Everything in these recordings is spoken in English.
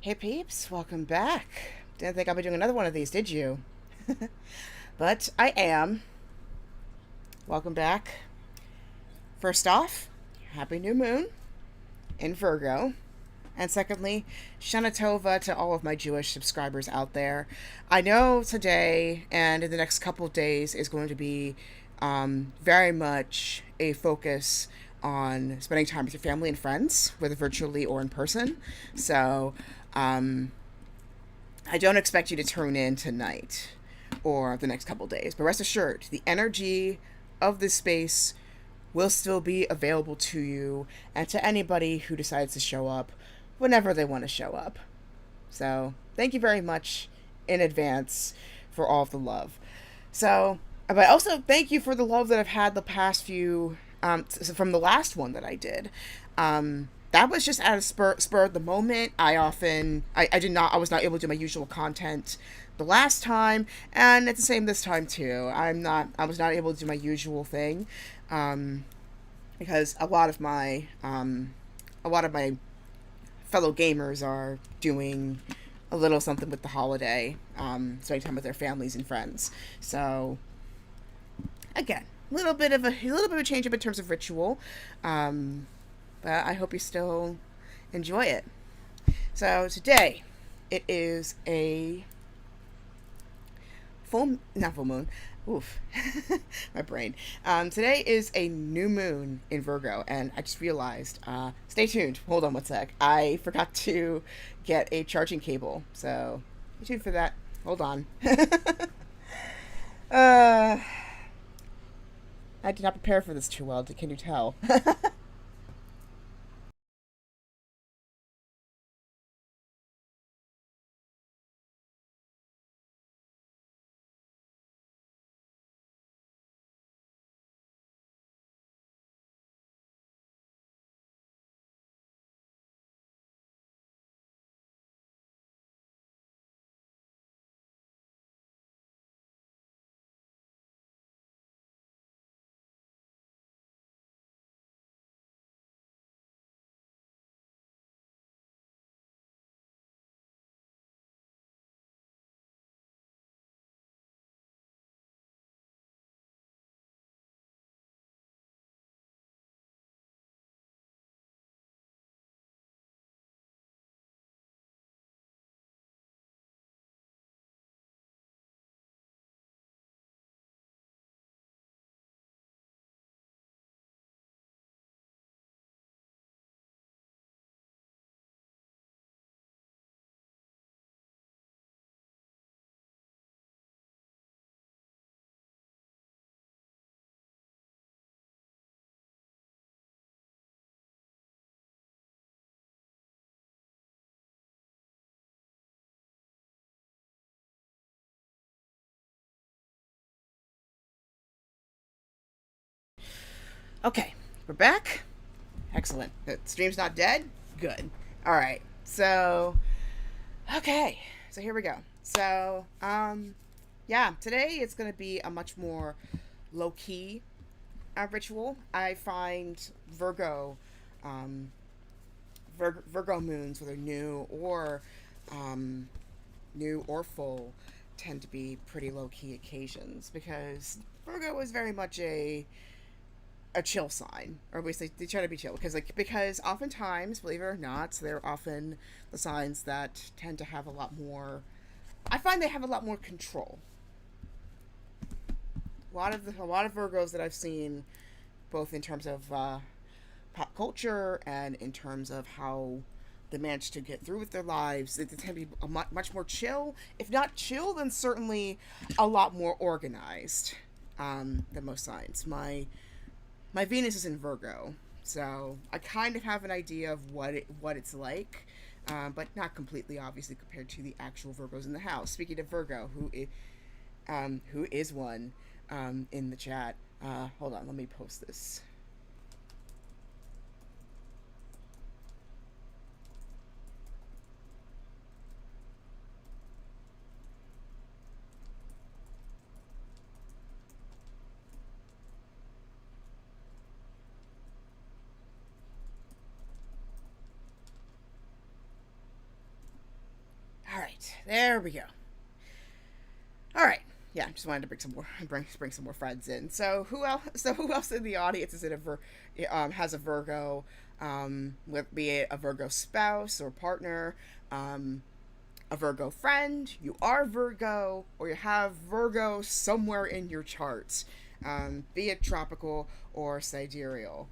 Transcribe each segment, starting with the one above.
Hey peeps, welcome back. Didn't think I'd be doing another one of these, did you? But I am. Welcome back. First off, Happy New Moon in Virgo. And secondly, Shana Tova to all of my Jewish subscribers out there. I know today and in the next couple of days is going to be very much a focus on spending time with your family and friends, whether virtually or in person. So, um, I don't expect you to tune in tonight or the next couple days, but rest assured, the energy of this space will still be available to you and to anybody who decides to show up whenever they want to show up. So, thank you very much in advance for all of the love. So, but also thank you for the love that I've had the past few, from the last one that I did. That was just out of spur of the moment. I was not able to do my usual content the last time, and it's the same this time too. I was not able to do my usual thing, because a lot of my fellow gamers are doing a little something with the holiday, spending time with their families and friends. So again, a little bit of a change up in terms of ritual, but I hope you still enjoy it. So today, it is a not full moon. Oof, my brain. Today is a new moon in Virgo, and I just realized. Stay tuned. Hold on one sec. I forgot to get a charging cable, so stay tuned for that. Hold on. uh, I did not prepare for this too well. Can you tell? Okay, we're back. Excellent. The stream's not dead. Good. All right. So, okay. So here we go. So, yeah, today it's going to be a much more low key ritual. I find um, Virgo moons, whether um, new or full, tend to be pretty low key occasions because Virgo is very much a chill sign, or at least they try to be chill because oftentimes, believe it or not, they're often the signs that tend to have a lot more. I find they have a lot more control. A lot of Virgos that I've seen, both in terms of pop culture and in terms of how they manage to get through with their lives, they tend to be much more chill. If not chill, then certainly a lot more organized than most signs. My Venus is in Virgo, so I kind of have an idea of what it's like, but not completely, obviously, compared to the actual Virgos in the house. Speaking of Virgo, who is one in the chat? Hold on, let me post this. There we go. All right. Yeah, just wanted to bring some more friends in. So who else? So who else in the audience is has a Virgo, with be it a Virgo spouse or partner, a Virgo friend, you are Virgo, or you have Virgo somewhere in your charts, be it tropical or sidereal.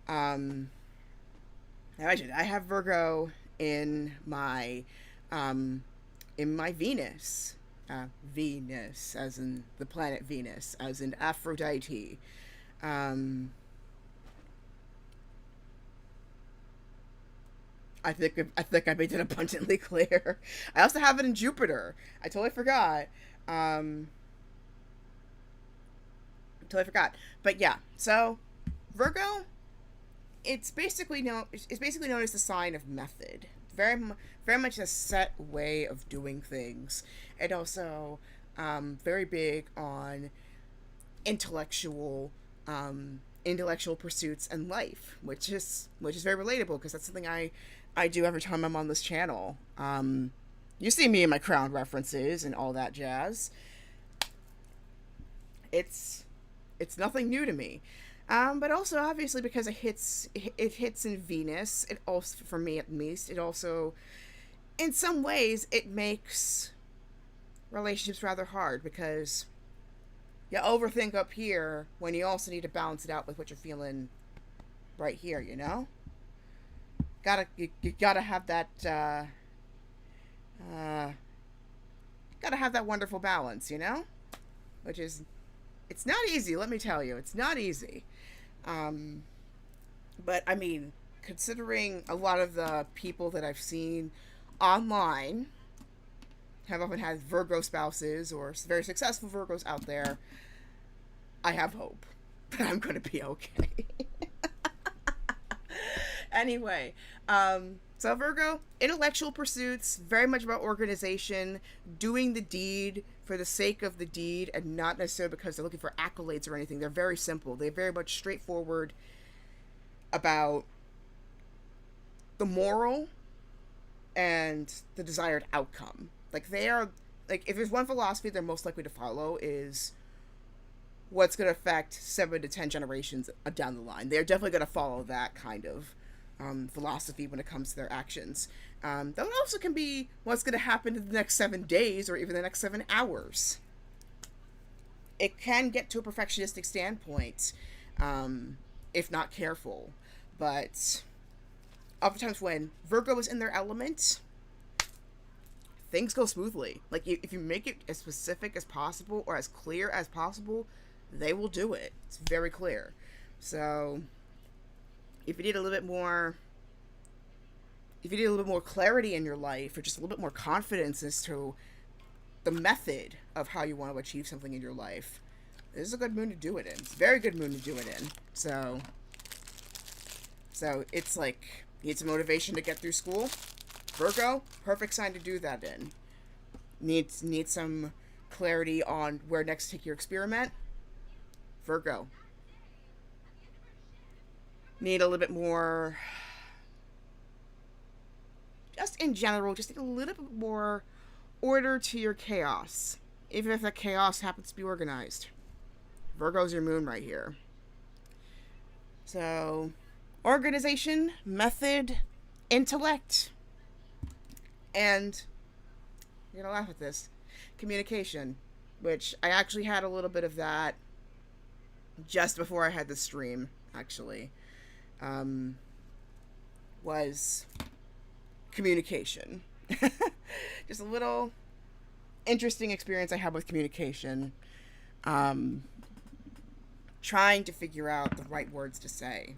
Um, I have Virgo um, in my Venus. Venus, as in the planet Venus, as in Aphrodite. Um, I made it abundantly clear. I also have it in Jupiter. I totally forgot. Um, totally forgot. But yeah, so Virgo, it's basically known as the sign of method. Very much a set way of doing things, and also very big on intellectual intellectual pursuits and life, which is very relatable because that's something I do every time I'm on this channel. You see me in my crown references and all that jazz. It's it's nothing new to me. But also obviously because it hits in Venus. It also, for me at least, it also in some ways it makes relationships rather hard because you overthink up here when you also need to balance it out with what you're feeling right here. You gotta have that uh, gotta have that wonderful balance. Which is it's not easy. Let me tell you, it's not easy. Um, but I mean, considering a lot of the people that I've seen online have often had Virgo spouses or very successful Virgos out there, I have hope that I'm going to be okay. Anyway, so Virgo, intellectual pursuits, very much about organization, doing the deed for the sake of the deed, and not necessarily because they're looking for accolades or anything. They're very simple. They're very much straightforward about the moral and the desired outcome. Like they are, like if there's one philosophy they're most likely to follow is what's going to affect 7 to 10 generations down the line. They're definitely going to follow that kind of philosophy when it comes to their actions. That also can be what's going to happen in the next 7 days or even the next 7 hours. It can get to a perfectionistic standpoint if not careful. But oftentimes when Virgo is in their element, things go smoothly. Like if you make it as specific as possible or as clear as possible, they will do it. It's very clear. So if you need a little bit more clarity in your life or just a little bit more confidence as to the method of how you want to achieve something in your life, this is a good moon to do it in. It's a very good moon to do it in. So it's like, need some motivation to get through school? Virgo, perfect sign to do that in. Need some clarity on where next to take your experiment? Virgo. Need a little bit more, just in general, just need a little bit more order to your chaos, even if that chaos happens to be organized. Virgo's your moon right here. So, organization, method, intellect, and you're gonna laugh at this, communication, which I actually had a little bit of that just before I had the stream, actually, was communication. Just a little interesting experience I had with communication. Trying to figure out the right words to say.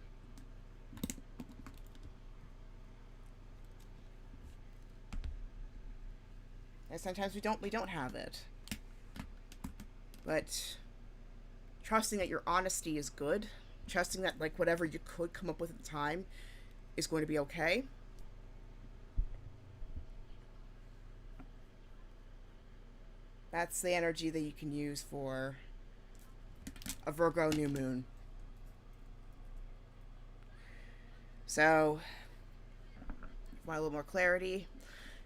And sometimes we don't have it. But trusting that your honesty is good, trusting that like whatever you could come up with at the time is going to be okay. That's the energy that you can use for a Virgo new moon. So, want a little more clarity?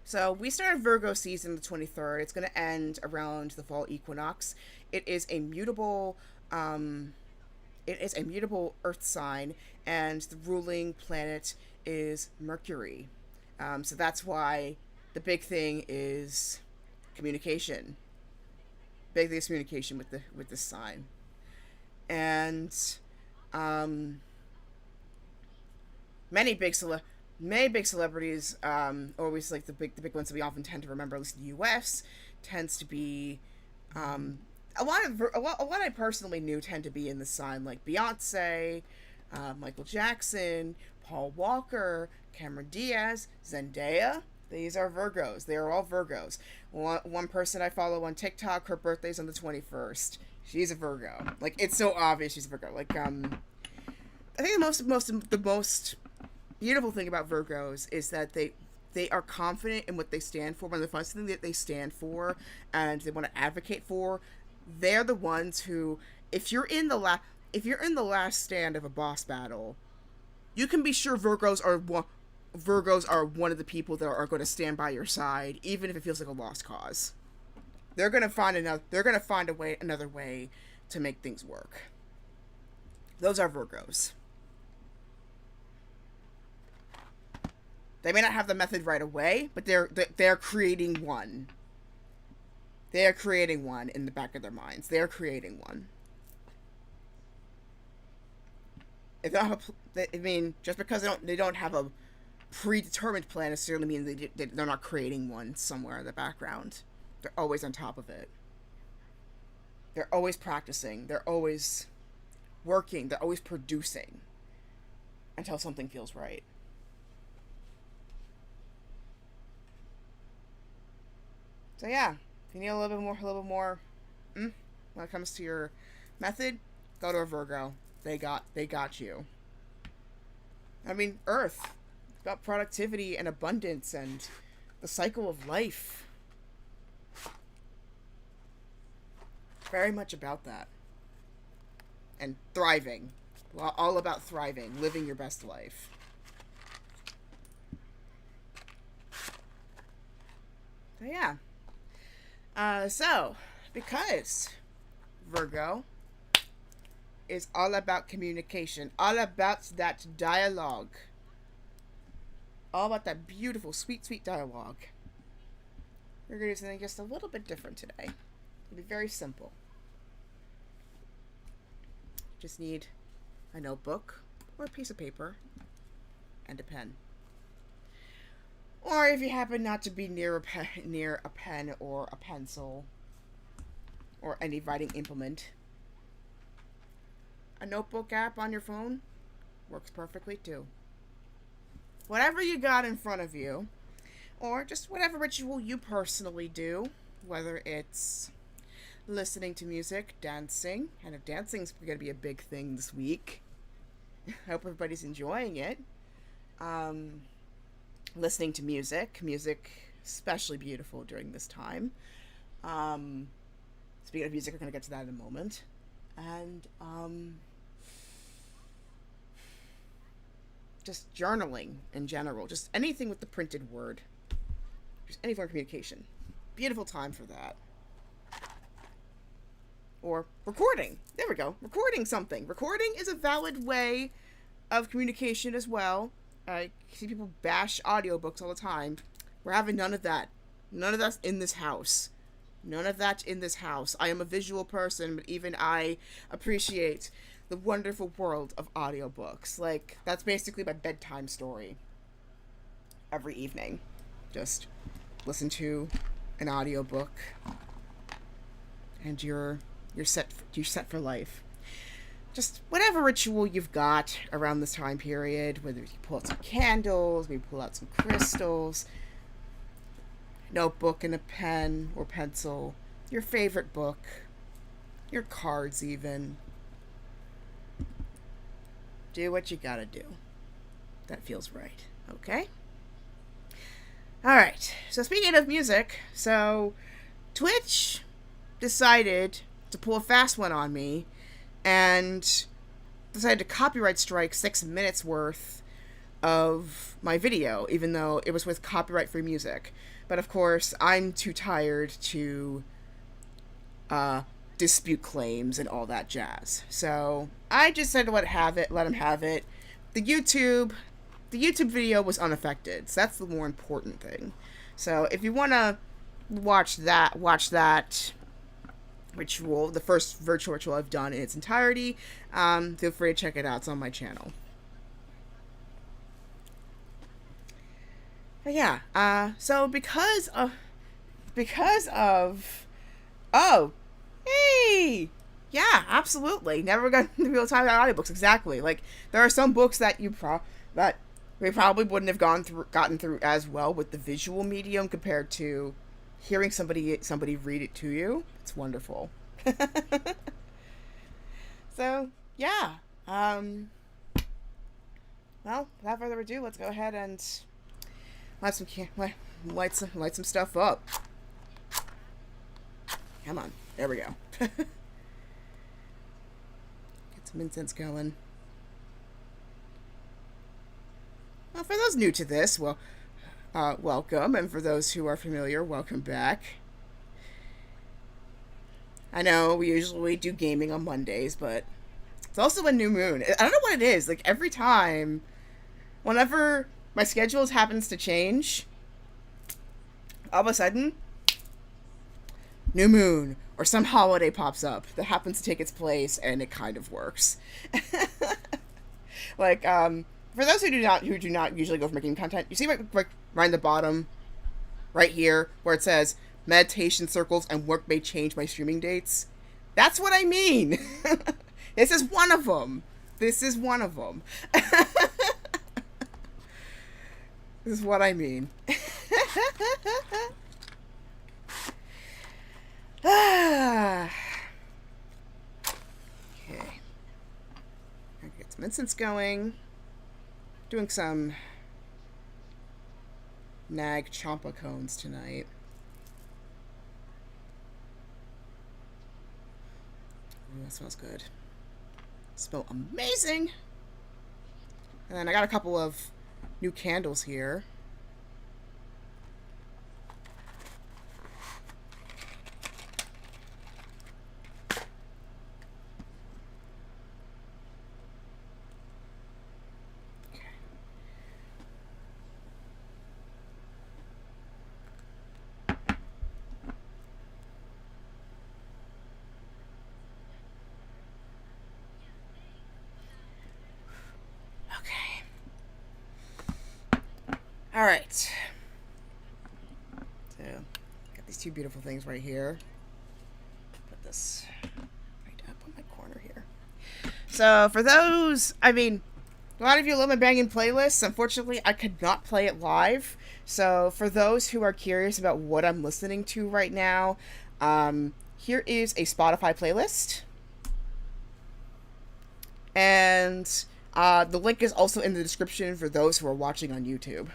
So we started Virgo season the 23rd. It's going to end around the fall equinox. It is a mutable earth sign, and the ruling planet is Mercury. So that's why the big thing is communication. Big thing is communication with this sign. And many big celebrities, always like the big ones that we often tend to remember, at least in the U.S., tends to be a lot I personally knew tend to be in the sign, like Beyonce, Michael Jackson, Paul Walker, Cameron Diaz, Zendaya. These are Virgos. They are all Virgos. One person I follow on TikTok, her birthday's on the 21st. She's a Virgo. Like, it's so obvious she's a Virgo. Like, I think the most beautiful thing about Virgos is that they are confident in what they stand for. When they find something that they stand for and they want to advocate for, they're the ones who, if you're in the last stand of a boss battle, you can be sure Virgos are one of the people that are going to stand by your side, even if it feels like a lost cause. They're going to find another way to make things work. Those are Virgos. They may not have the method right away, but they're creating one. They are creating one in the back of their minds. They are creating one. If they don't have just because they don't have a predetermined plan necessarily means they're not creating one somewhere in the background. They're always on top of it. They're always practicing. They're always working. They're always producing until something feels right. So yeah, if you need a little bit more when it comes to your method, go to a Virgo. They got you. I mean, Earth. It's about productivity and abundance and the cycle of life. Very much about that. And thriving. All about thriving. Living your best life. So yeah. So, because Virgo is all about communication, all about that dialogue, all about that beautiful, sweet, sweet dialogue, we're going to do something just a little bit different today. It'll be very simple. Just need a notebook or a piece of paper and a pen. Or if you happen not to be near a pen or a pencil or any writing implement, a notebook app on your phone works perfectly too. Whatever you got in front of you, or just whatever ritual you personally do, whether it's listening to music, dancing, and if dancing's going to be a big thing this week, I hope everybody's enjoying it. Listening to music especially beautiful during this time. Speaking of music, we're going to get to that in a moment. And just journaling in general, just anything with the printed word, just any form of communication. Beautiful time for that. Or recording. There we go. Recording something. Recording is a valid way of communication as well. I see people bash audiobooks all the time. We're having none of that. None of that's in this house. None of that in this house. I am a visual person, but even I appreciate the wonderful world of audiobooks. Like, that's basically my bedtime story. Every evening. Just listen to an audiobook. And you're set for life. Just whatever ritual you've got around this time period, whether you pull out some candles, maybe pull out some crystals, notebook and a pen or pencil, your favorite book, your cards even. Do what you gotta do. That feels right, okay? Alright, so speaking of music, so Twitch decided to pull a fast one on me and decided to copyright strike 6 minutes worth of my video, even though it was with copyright-free music. But of course, I'm too tired to dispute claims and all that jazz. So I just said let him have it. The YouTube video was unaffected, so that's the more important thing. So if you want to watch that ritual, the first virtual ritual I've done in its entirety, feel free to check it out. It's on my channel. But yeah, so because of oh, hey, yeah, absolutely. Never got to be able to talk about audiobooks. Exactly. Like there are some books that that we probably wouldn't have gotten through as well with the visual medium compared to hearing somebody read it to you. It's wonderful. So yeah. Well, without further ado, let's go ahead and light some stuff up. Come on, there we go. Get some incense going. Well, for those new to this, welcome, and for those who are familiar, welcome back. I know we usually do gaming on Mondays, but it's also a new moon. I don't know what it is. Like every time, whenever my schedule happens to change, all of a sudden, new moon or some holiday pops up that happens to take its place, and it kind of works. Like, for those who do not usually go for making content, you see right in the bottom, right here, where it says meditation circles and work may change my streaming dates. That's what I mean. This is one of them. This is what I mean. Okay. I'll get some incense going. Doing some nag champa cones tonight. Ooh, that smells good. Smell amazing. And then I got a couple of new candles here. All right. So, got these two beautiful things right here. Put this right up on my corner here. So, for those, I mean, a lot of you love my banging playlists. Unfortunately, I could not play it live. So, for those who are curious about what I'm listening to right now, here is a Spotify playlist. And the link is also in the description for those who are watching on YouTube.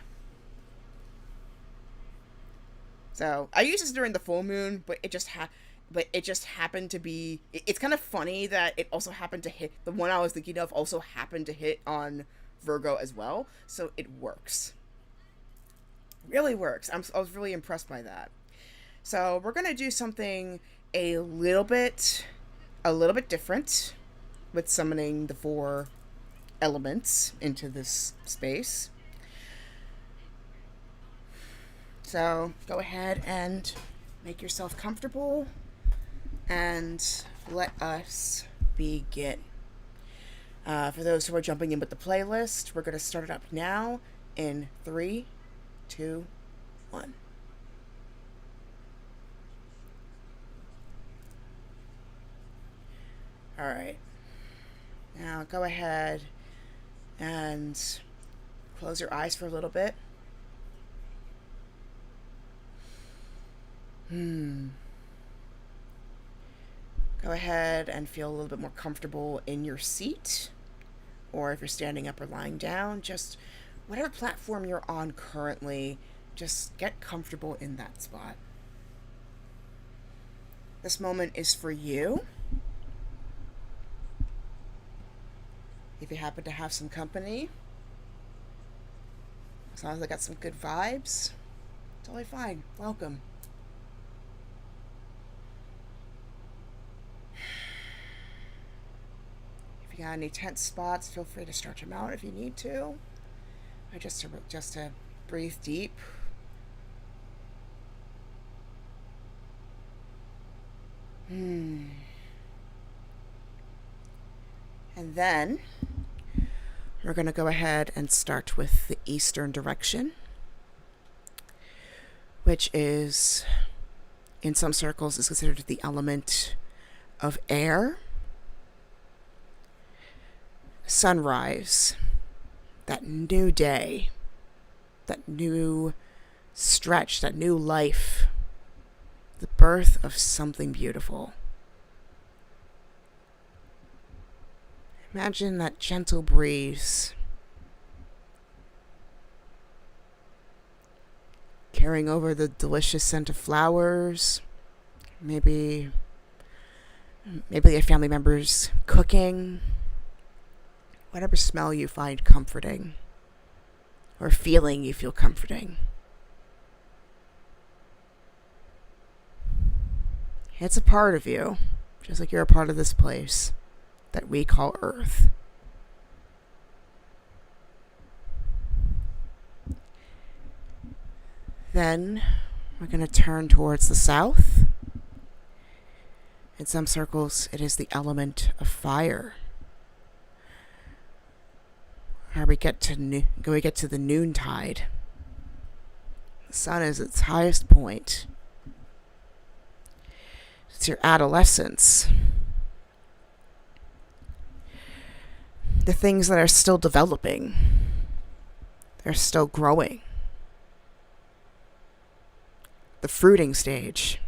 So I use this during the full moon, but it just happened to be. It's kind of funny that it also happened to hit the one I was thinking of. Also happened to hit on Virgo as well, so it works. Really works. I was really impressed by that. So we're gonna do something a little bit different with summoning the 4 elements into this space. So go ahead and make yourself comfortable and let us begin. For those who are jumping in with the playlist, we're going to start it up now in 3, 2, 1. All right. Now go ahead and close your eyes for a little bit. Go ahead and feel a little bit more comfortable in your seat, or if you're standing up or lying down, just whatever platform you're on currently, just get comfortable in that spot. This moment is for you. If you happen to have some company, As long as I got some good vibes, totally fine. Welcome. If you got any tense spots, feel free to stretch them out if you need to. Or just to breathe deep. And then we're going to go ahead and start with the eastern direction, which is, in some circles, is considered the element of air. Sunrise, that new day, that new stretch, that new life, the birth of something beautiful. Imagine that gentle breeze carrying over the delicious scent of flowers, maybe your family members cooking, whatever smell you find comforting or feeling you feel comforting. It's a part of you, just like you're a part of this place that we call Earth. Then we're going to turn towards the south. In some circles, it is the element of fire. We get to the noontide. The sun is at its highest point. It's your adolescence. The things that are still developing. They're still growing. The fruiting stage.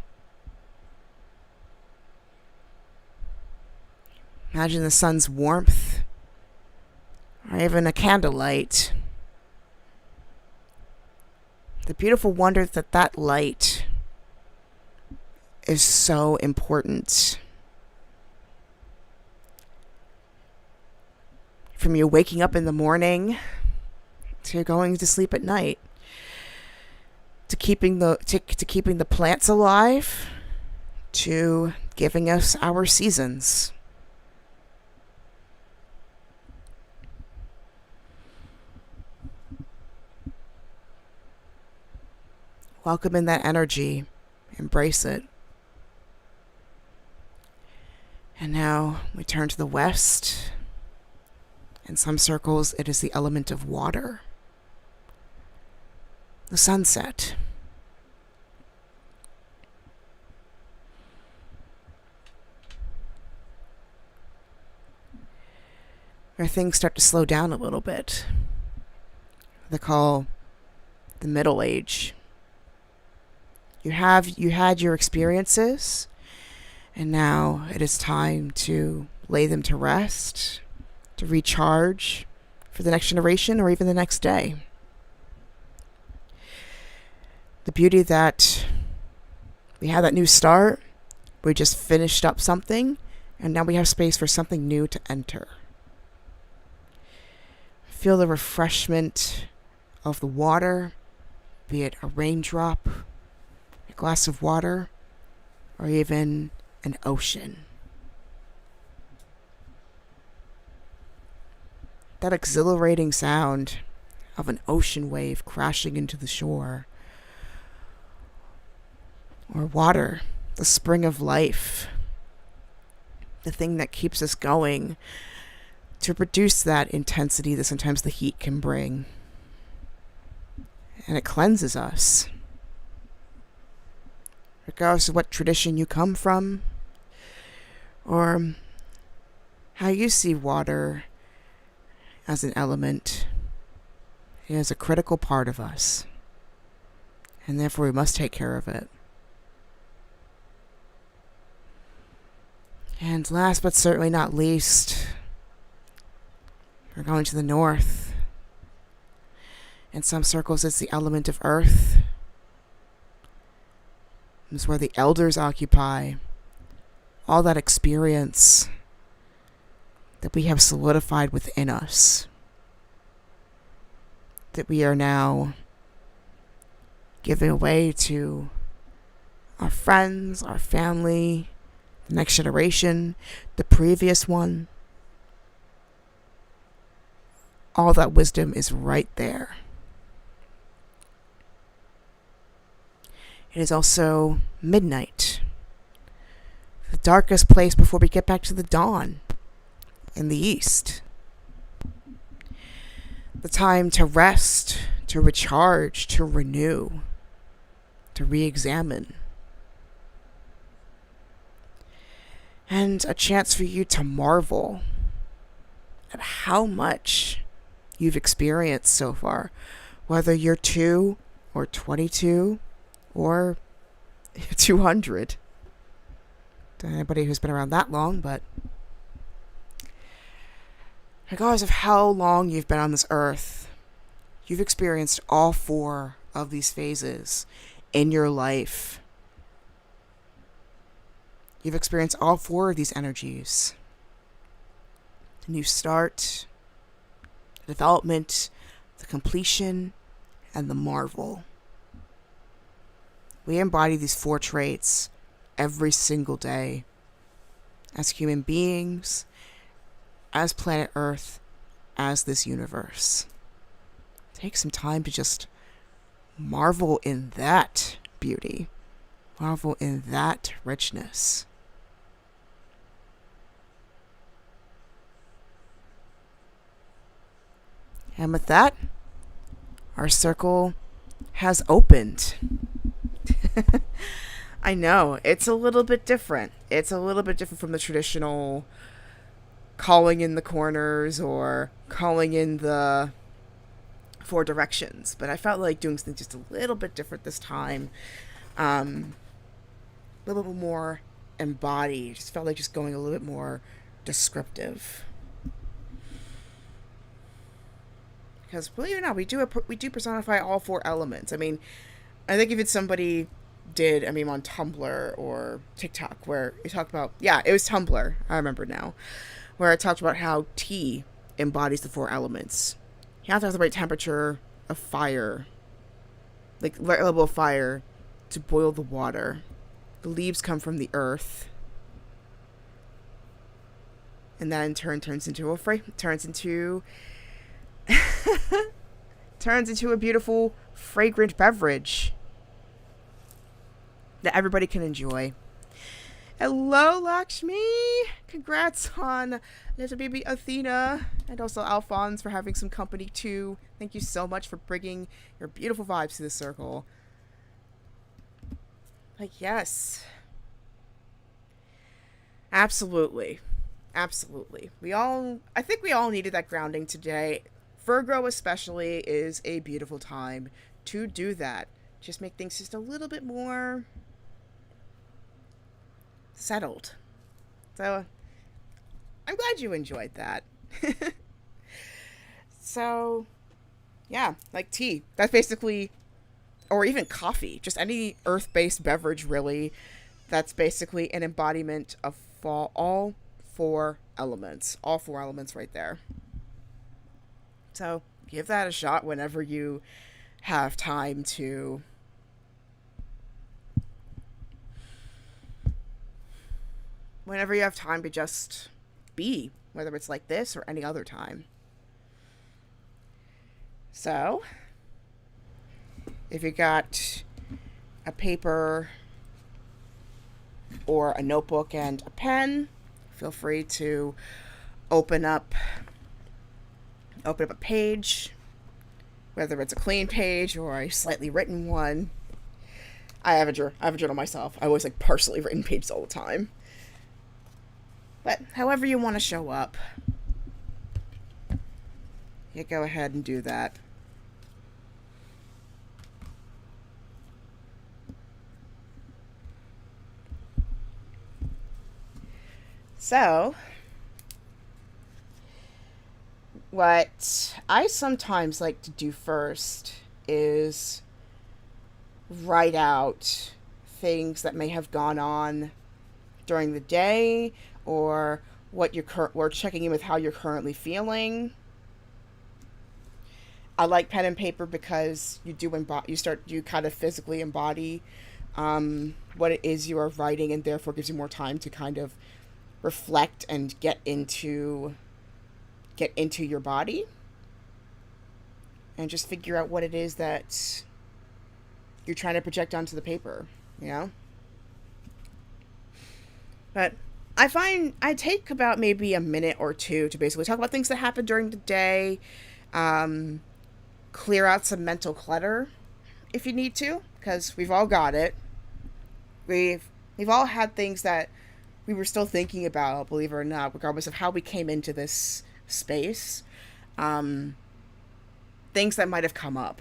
Imagine the sun's warmth, or even a candlelight. The beautiful wonder that light is so important. From you waking up in the morning to going to sleep at night, to keeping the plants alive, to giving us our seasons. Welcome in that energy. Embrace it. And now we turn to the west. In some circles, it is the element of water. The sunset. Where things start to slow down a little bit. They call the middle age. You had your experiences, and now it is time to lay them to rest, to recharge for the next generation or even the next day. The beauty that we have that new start, we just finished up something, and now we have space for something new to enter. Feel the refreshment of the water, be it a raindrop, a glass of water, or even an ocean. That exhilarating sound of an ocean wave crashing into the shore. Or water, the spring of life. The thing that keeps us going to produce that intensity that sometimes the heat can bring. And it cleanses us. Regardless of what tradition you come from, or how you see water as an element, it is a critical part of us, and therefore we must take care of it. And last but certainly not least, we're going to the north. In some circles, it's the element of earth. It's where the elders occupy all that experience that we have solidified within us. that we are now giving away to our friends, our family, the next generation, the previous one. All that wisdom is right there. It is also midnight, the darkest place before we get back to the dawn in the east. The time to rest, to recharge, to renew, to re-examine. And a chance for you to marvel at how much you've experienced so far, whether you're 2 or 22 or 200. To anybody who's been around that long, but regardless of how long you've been on this earth, you've experienced all 4 of these phases in your life. You've experienced all 4 of these energies. The new start, the development, the completion, and the marvel. We embody these 4 traits every single day as human beings, as planet Earth, as this universe. Take some time to just marvel in that beauty, marvel in that richness. And with that, our circle has opened. I know, it's a little bit different. It's a little bit different from the traditional calling in the corners or calling in the 4 directions. But I felt like doing something just a little bit different this time. A little bit more embodied. Just felt like just going a little bit more descriptive. Because believe it or not, we do personify all 4 elements. I mean, I think if it's somebody did a meme on Tumblr or TikTok where it talked about, it was Tumblr, I remember now, where it talked about how tea embodies the 4 elements. You have to have the right temperature of fire, like right level of fire, to boil the water. The leaves come from the earth, and that in turn turns into a beautiful, fragrant beverage that everybody can enjoy. Hello, Lakshmi! Congrats on little baby Athena, and also Alphonse for having some company too. Thank you so much for bringing your beautiful vibes to the circle. Like, yes. Absolutely. Absolutely. I think we all needed that grounding today. Virgo especially is a beautiful time to do that. Just make things just a little bit more settled. So I'm glad you enjoyed that. So yeah, like tea. That's basically, or even coffee, just any earth-based beverage really. That's basically an embodiment of all 4 elements. All 4 elements right there. So give that a shot whenever you have time to just be, whether it's like this or any other time. So if you got a paper or a notebook and a pen, feel free to open up a page, whether it's a clean page or a slightly written one. I have a journal myself. I always like partially written pages all the time. But however you want to show up, you go ahead and do that. So, what I sometimes like to do first is write out things that may have gone on during the day, or what or checking in with how you're currently feeling. I like pen and paper because you kind of physically embody what it is you are writing, and therefore gives you more time to kind of reflect and get into your body and just figure out what it is that you're trying to project onto the paper, you know? But I find I take about maybe a minute or two to basically talk about things that happen during the day, um, clear out some mental clutter if you need to, because we've all got it. We've all had things that we were still thinking about, believe it or not, regardless of how we came into this space. Um, Things that might have come up,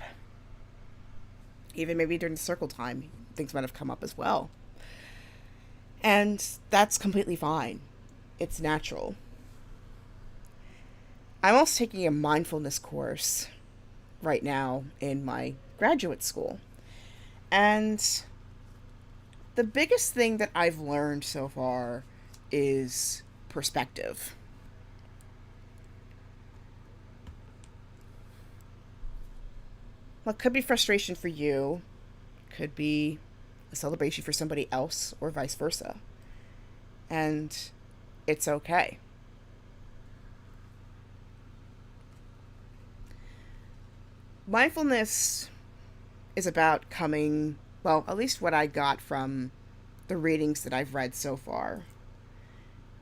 even maybe during the circle time, things might have come up as well. And that's completely fine. It's natural. I'm also taking a mindfulness course right now in my graduate school. And the biggest thing that I've learned so far is perspective. What could be frustration for you could be a celebration for somebody else, or vice versa. And it's okay. Mindfulness is about coming, well, at least what I got from the readings that I've read so far.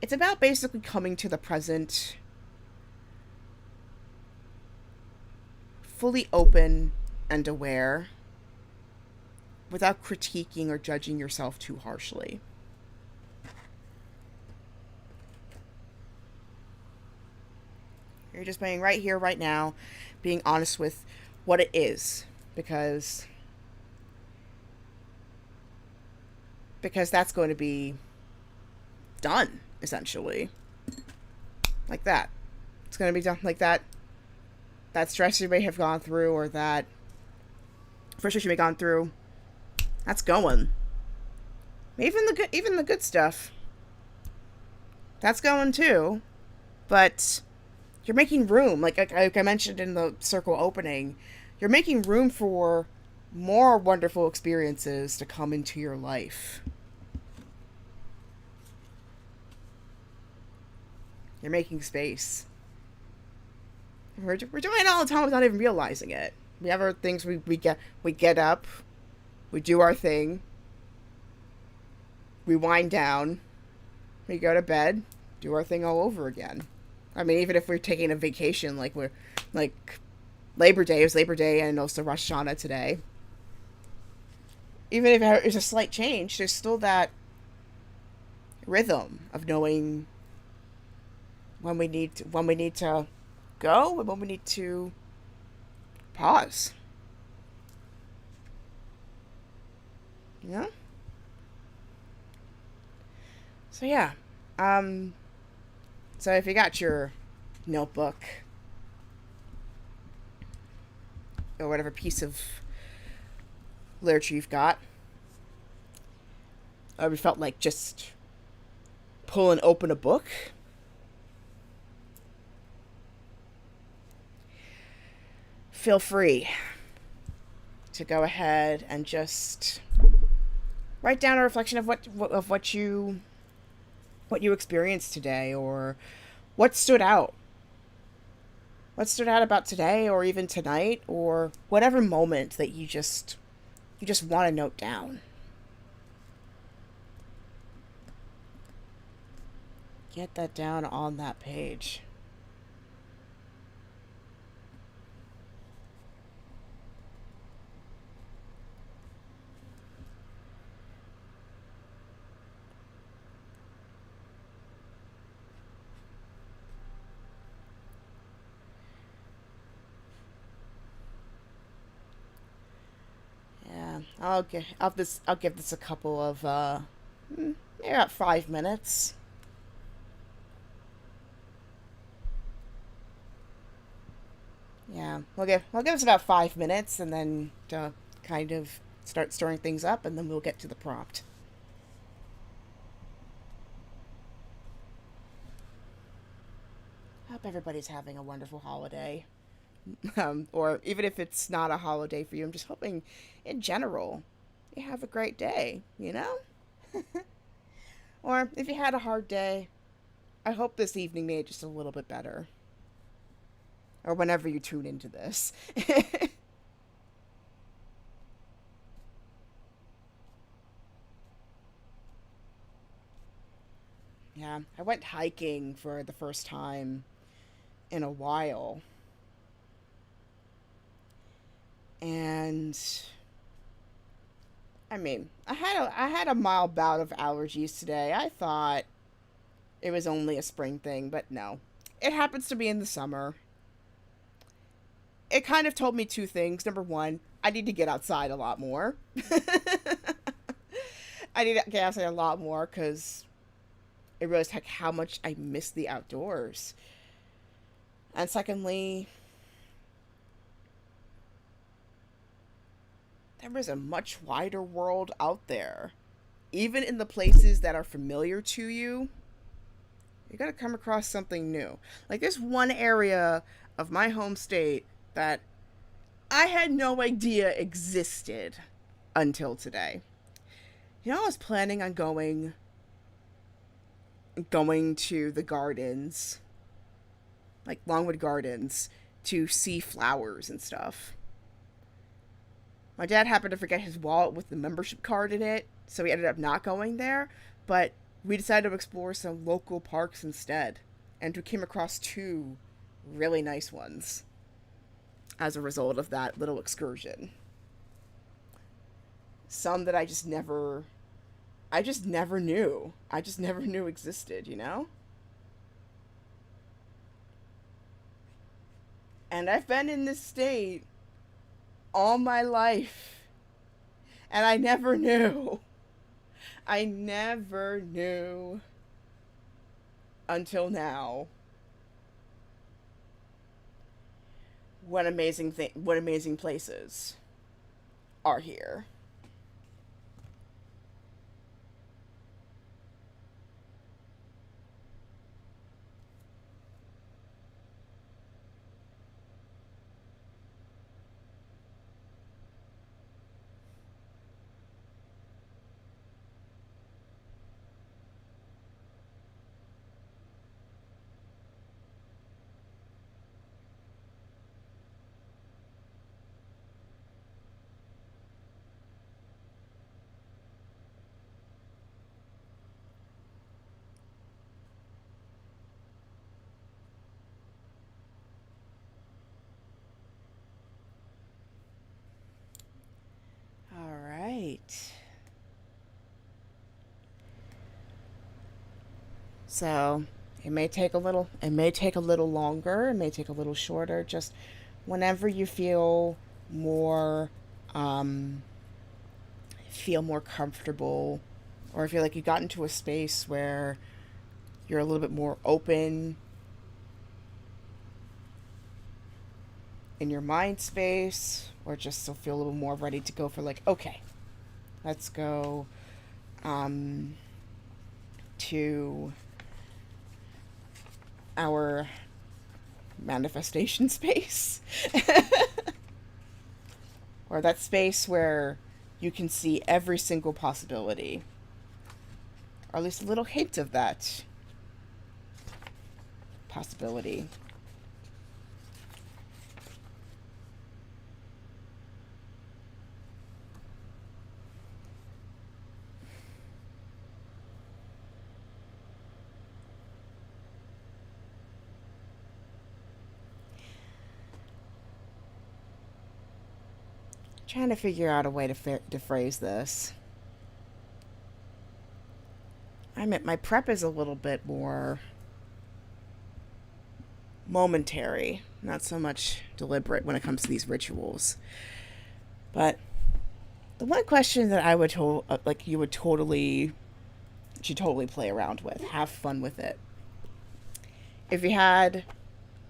It's about basically coming to the present, fully open and aware, without critiquing or judging yourself too harshly. You're just being right here, right now, being honest with what it is, because that's going to be done, essentially. Like that. It's going to be done like that. That stress you may have gone through, or that frustration you may have gone through, that's going. Even the good stuff, that's going too. But you're making room, like I mentioned in the circle opening, you're making room for more wonderful experiences to come into your life. You're making space. We're doing it all the time without even realizing it. We have our things. We get up, we do our thing, we wind down, we go to bed, do our thing all over again. I mean, even if we're taking a vacation, like Labor Day, it was Labor Day and also Rosh Hashanah today. Even if there's a slight change, there's still that rhythm of knowing when we need to go and when we need to pause. You know? So yeah. So if you got your notebook or whatever piece of literature you've got, or we felt like just pulling open a book, feel free to go ahead and just write down a reflection of what you experienced today, or what stood out about today, or even tonight, or whatever moment that you just want to note down. Get that down on that page. I'll give this a couple of maybe about 5 minutes. Yeah, we'll give us about 5 minutes, and then to kind of start stirring things up, and then we'll get to the prompt. Hope everybody's having a wonderful holiday. Or even if it's not a holiday for you, I'm just hoping in general you have a great day, you know? Or if you had a hard day, I hope this evening made it just a little bit better. Or whenever you tune into this. Yeah, I went hiking for the first time in a while. And I mean, I had a mild bout of allergies today. I thought it was only a spring thing, but no. It happens to be in the summer. It kind of told me two things. Number one, I need to get outside a lot more. I need to get outside a lot more because I realized like how much I miss the outdoors. And secondly, there is a much wider world out there. Even in the places that are familiar to you, you gotta come across something new. Like there's one area of my home state that I had no idea existed until today. You know, I was planning on going to the gardens, like Longwood Gardens, to see flowers and stuff. My dad happened to forget his wallet with the membership card in it, so we ended up not going there, but we decided to explore some local parks instead, and we came across two really nice ones as a result of that little excursion. Some that I just never knew. I just never knew existed, you know? And I've been in this state all my life, and I never knew. I never knew until now what amazing places are here. All right. So, it may take a little longer, it may take a little shorter, just whenever you more um feel more comfortable, or feel like you got into a space where you're a little bit more open in your mind space, or just so feel a little more ready to go for like, okay, let's go um to our manifestation space. Or that space where you can see every single possibility, or at least a little hint of that possibility. Trying to figure out a way to phrase this. I mean, my prep is a little bit more momentary, not so much deliberate when it comes to these rituals. But the one question that I would like you would totally should totally play around with, have fun with it. If you had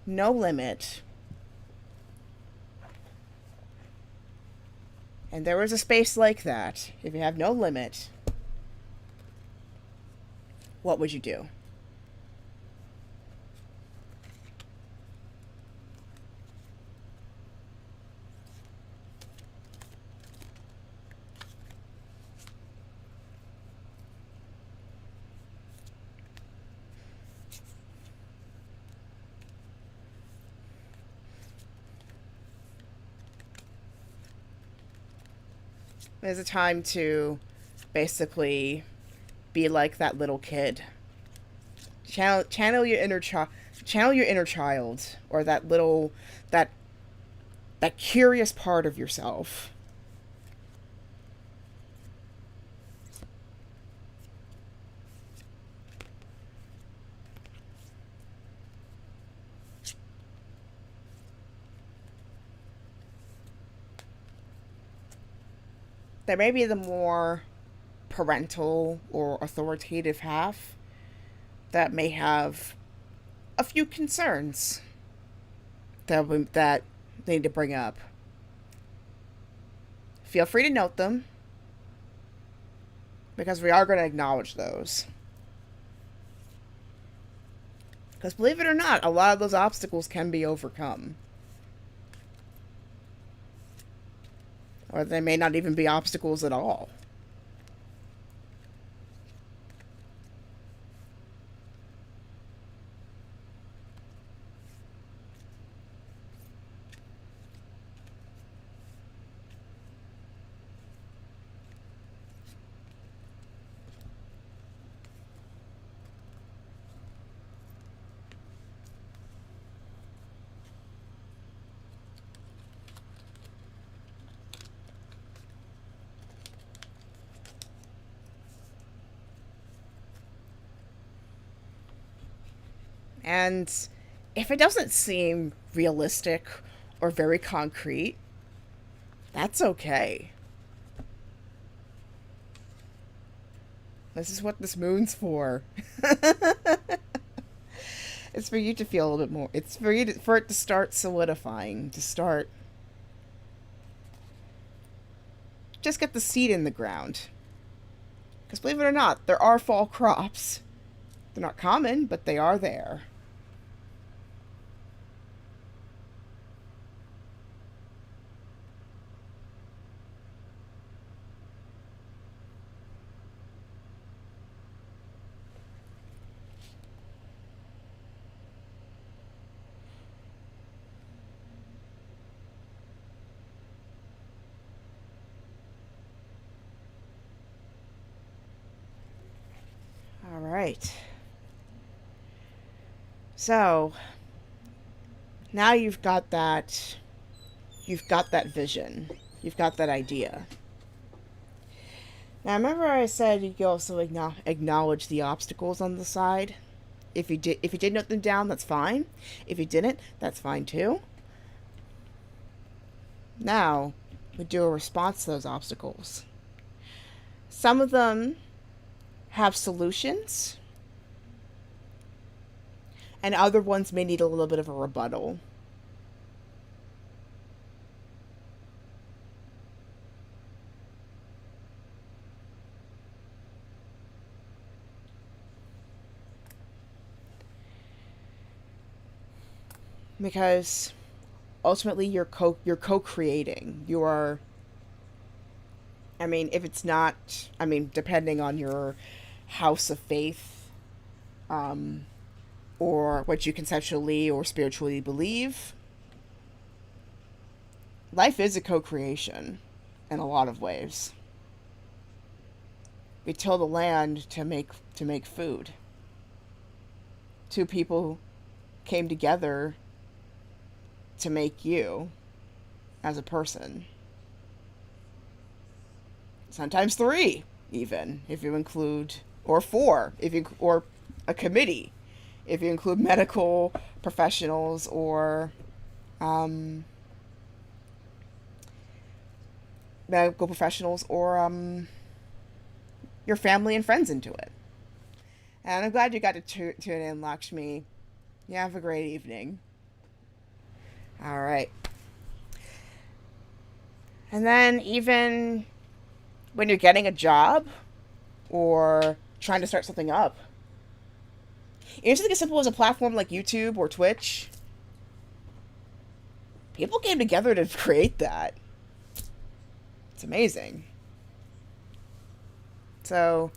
no limit, and there was a space like that, if you have no limit, what would you do? It's a time to basically be like that little kid. Channel your inner child. Channel your inner child, or that that curious part of yourself. There may be the more parental or authoritative half that may have a few concerns that they need to bring up. Feel free to note them, because we are going to acknowledge those. Because believe it or not, a lot of those obstacles can be overcome. Or they may not even be obstacles at all. And if it doesn't seem realistic or very concrete, that's okay. This is what this moon's for. It's for you to feel a little bit more. It's for for it to start solidifying, to start. Just get the seed in the ground. Because believe it or not, there are fall crops. They're not common, but they are there. All right. So, now you've got that vision. You've got that idea. Now, remember I said you can also acknowledge the obstacles on the side. If you did note them down, that's fine. If you didn't, that's fine too. Now, we do a response to those obstacles. Some of them have solutions, and other ones may need a little bit of a rebuttal. Because ultimately you're co-creating. You are, I mean, if it's not, I mean, depending on your house of faith, or what you conceptually or spiritually believe, life is a co-creation in a lot of ways. We till the land to make food. Two people came together to make you as a person. Sometimes three, even, if you include, or four, or a committee, if you include medical professionals or your family and friends into it. And I'm glad you got to tune in, Lakshmi. You have a great evening. All right. And then even when you're getting a job or trying to start something up, even something as simple as a platform like YouTube or Twitch, people came together to create that. It's amazing. So,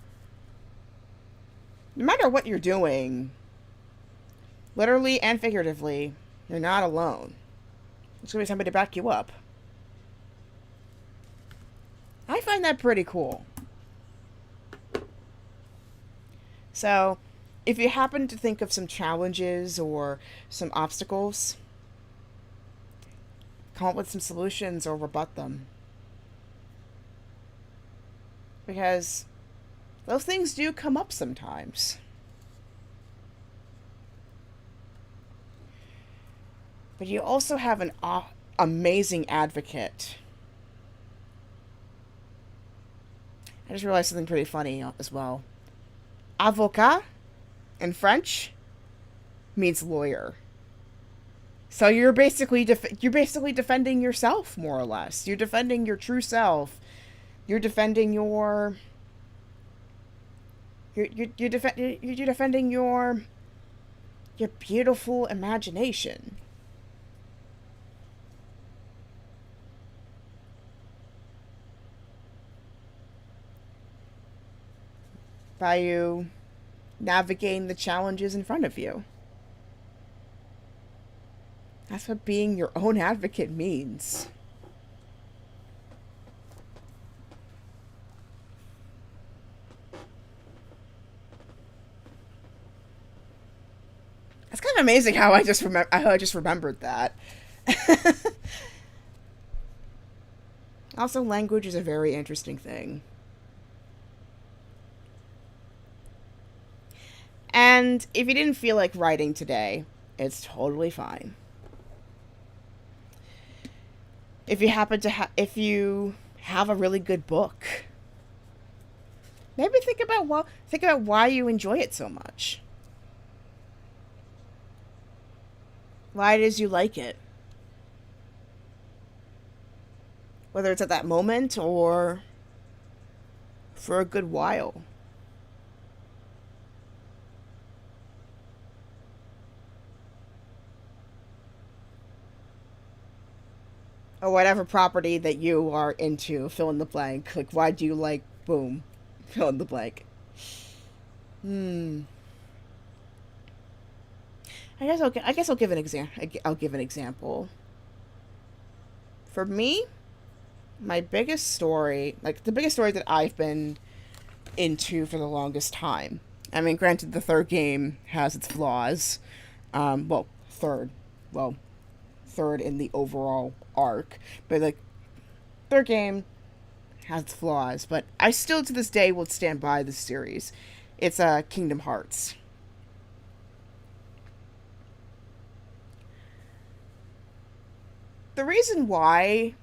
no matter what you're doing, literally and figuratively, you're not alone. There's going to be somebody to back you up. Hi, I find that pretty cool. So, if you happen to think of some challenges or some obstacles, come up with some solutions or rebut them. Because those things do come up sometimes. But you also have an amazing advocate. I just realized something pretty funny as well. Avocat in French means lawyer. So you're basically defending yourself, more or less. You're defending your true self. You're defending you're defending your beautiful imagination. By you navigating the challenges in front of you. That's what being your own advocate means. It's kind of amazing how I just remembered that. Also, language is a very interesting thing. And if you didn't feel like writing today, it's totally fine. If you happen to if you have a really good book, maybe think about why you enjoy it so much. Why it is you like it. Whether it's at that moment or for a good while. Or whatever property that you are into, fill in the blank. Like, why do you like, boom, fill in the blank. I guess I'll give an example. For me, my biggest story, like the biggest story that I've been into for the longest time. I mean, granted, the third game has its flaws. Third in the overall arc, but like third game has its flaws, but I still to this day will stand by the series. It's Kingdom Hearts. The reason why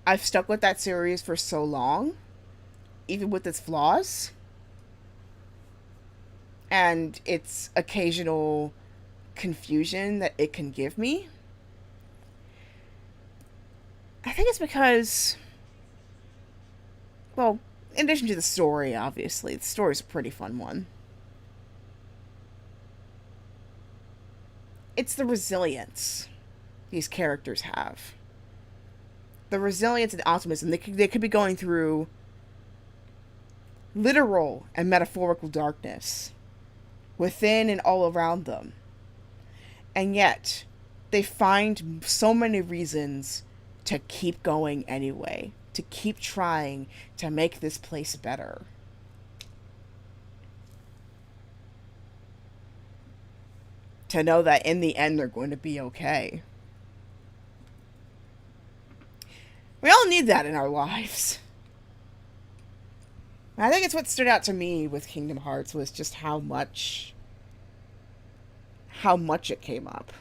I've stuck with that series for so long, even with its flaws and its occasional confusion that it can give me, I think it's because, well, in addition to the story, obviously, the story's a pretty fun one. It's the resilience these characters have. The resilience and the optimism. They could be going through literal and metaphorical darkness within and all around them. And yet, they find so many reasons to keep going anyway, to keep trying to make this place better. To know that in the end they're going to be okay. We all need that in our lives. I think it's what stood out to me with Kingdom Hearts was just how much it came up.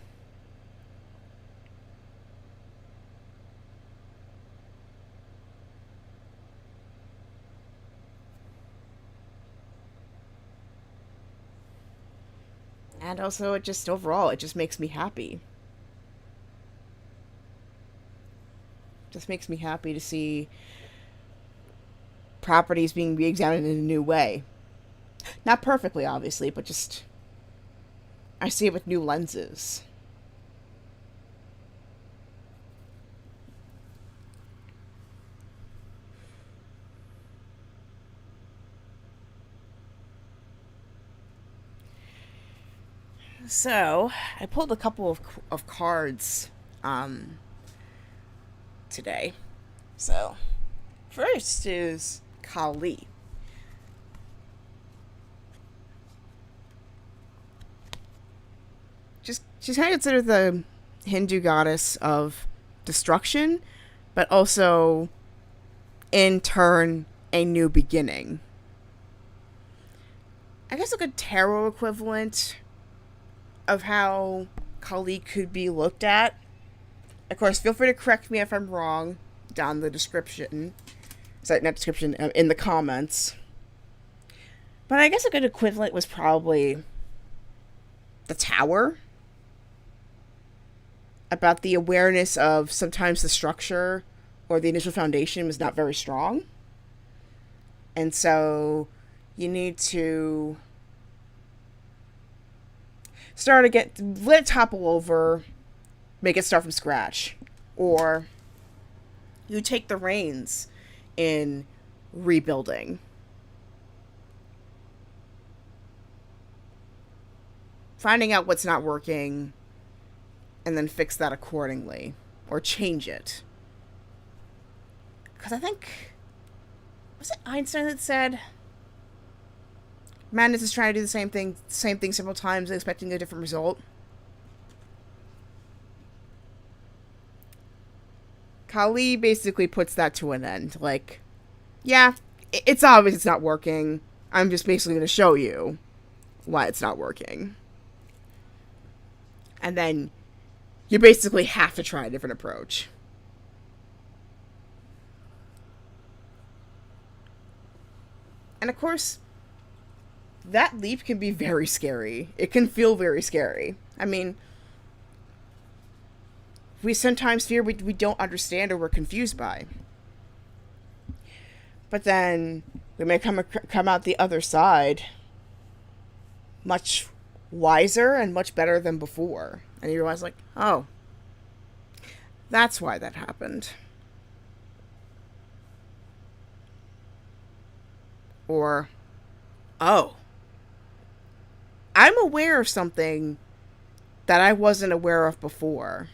And also, it just makes me happy. Just makes me happy to see properties being re-examined in a new way. Not perfectly, obviously, but just I see it with new lenses. So, I pulled a couple of cards today. So, First is Kali. She's kind of considered the Hindu goddess of destruction, but also, in turn, a new beginning. I guess a good tarot equivalent of how Kali could be looked at. Of course, feel free to correct me if I'm wrong down the description. Sorry, not description, in the comments. But I guess a good equivalent was probably the Tower. About the awareness of sometimes the structure or the initial foundation was not very strong. And so you need to let it topple over, make it start from scratch. Or you take the reins in rebuilding. Finding out what's not working and then fix that accordingly. Or change it. Because I think, was it Einstein that said madness is trying to do the same thing several times and expecting a different result? Kali basically puts that to an end. Like, yeah, it's obvious it's not working. I'm just basically going to show you why it's not working. And then you basically have to try a different approach. And of course, that leap can be very scary. It can feel very scary. I mean, we sometimes fear we don't understand or we're confused by. But then we may come out the other side much wiser and much better than before. And you realize, like, oh, that's why that happened. Or, oh, I'm aware of something that I wasn't aware of before.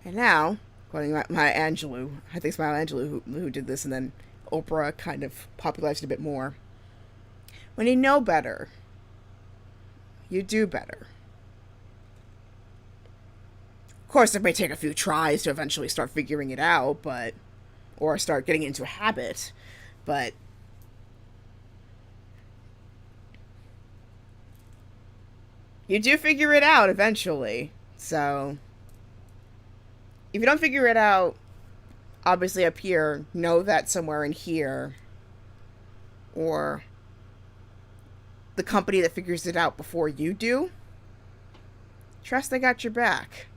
And now, quoting Maya Angelou, I think it's Maya Angelou who did this, and then Oprah kind of popularized it a bit more. When you know better, you do better. Of course, it may take a few tries to eventually start figuring it out, or start getting into a habit, but you do figure it out eventually. So if you don't figure it out, obviously up here, know that somewhere in here, or the company that figures it out before you do, trust they got your back.